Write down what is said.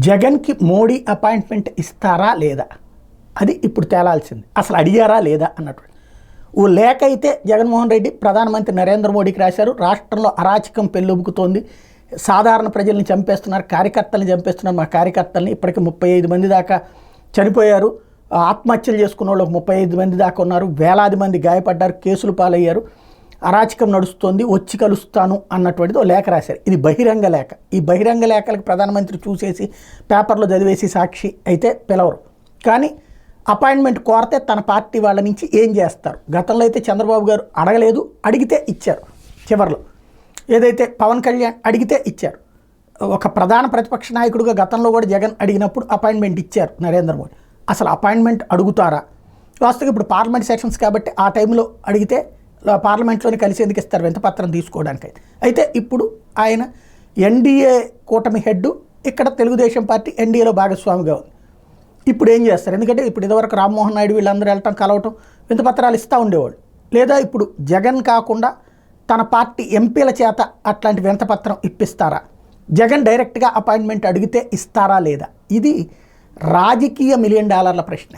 జగన్కి మోడీ అపాయింట్మెంట్ ఇస్తారా లేదా అది ఇప్పుడు తేలాల్సింది. అసలు అడిగారా లేదా అన్నట్టు ఓ లేఖ అయితే జగన్మోహన్ రెడ్డి ప్రధానమంత్రి నరేంద్ర మోడీకి రాశారు. రాష్ట్రంలో అరాచకం పెళ్ళుబుకుతోంది, సాధారణ ప్రజల్ని చంపేస్తున్నారు, కార్యకర్తల్ని చంపేస్తున్నారు. మా కార్యకర్తల్ని ఇప్పటికి 35 మంది దాకా చనిపోయారు, ఆత్మహత్యలు చేసుకున్న వాళ్ళు 35 మంది దాకా ఉన్నారు, వేలాది మంది గాయపడ్డారు, కేసులు పాలయ్యారు, అరాచకం నడుస్తోంది, వచ్చి కలుస్తాను అన్నటువంటిది ఓ లేఖ రాశారు. ఇది బహిరంగ లేఖ. ఈ బహిరంగ లేఖలకు ప్రధానమంత్రి చూసేసి పేపర్లో చదివేసి సాక్షి అయితే పిలవరు. కానీ అపాయింట్మెంట్ కోరితే తన పార్టీ వాళ్ళ నుంచి ఏం చేస్తారు? గతంలో అయితే చంద్రబాబు గారు అడగలేదు, అడిగితే ఇచ్చారు. చివరిలో ఏదైతే పవన్ కళ్యాణ్ అడిగితే ఇచ్చారు. ఒక ప్రధాన ప్రతిపక్ష నాయకుడిగా గతంలో కూడా జగన్ అడిగినప్పుడు అపాయింట్మెంట్ ఇచ్చారు నరేంద్ర మోడీ. అసలు అపాయింట్మెంట్ అడుగుతారా? వాస్తవంగా ఇప్పుడు పార్లమెంట్ సెషన్స్ కాబట్టి ఆ టైంలో అడిగితే పార్లమెంట్లోనే కలిసేందుకు ఇస్తారు వింతపత్రం తీసుకోవడానికి. అయితే ఇప్పుడు ఆయన ఎన్డీఏ కూటమి హెడ్, ఇక్కడ తెలుగుదేశం పార్టీ ఎన్డీఏలో భాగస్వామిగా ఉంది. ఇప్పుడు ఏం చేస్తారు? ఎందుకంటే ఇప్పుడు ఇదివరకు రామ్మోహన్ నాయుడు వీళ్ళందరూ వెళ్ళటం, కలవటం, వింతపత్రాలు ఇస్తూ ఉండేవాళ్ళు. లేదా ఇప్పుడు జగన్ కాకుండా తన పార్టీ ఎంపీల చేత అట్లాంటి వింతపత్రం ఇప్పిస్తారా? జగన్ డైరెక్ట్గా అపాయింట్మెంట్ అడిగితే ఇస్తారా లేదా? ఇది రాజకీయ $1 మిలియన్ ప్రశ్న.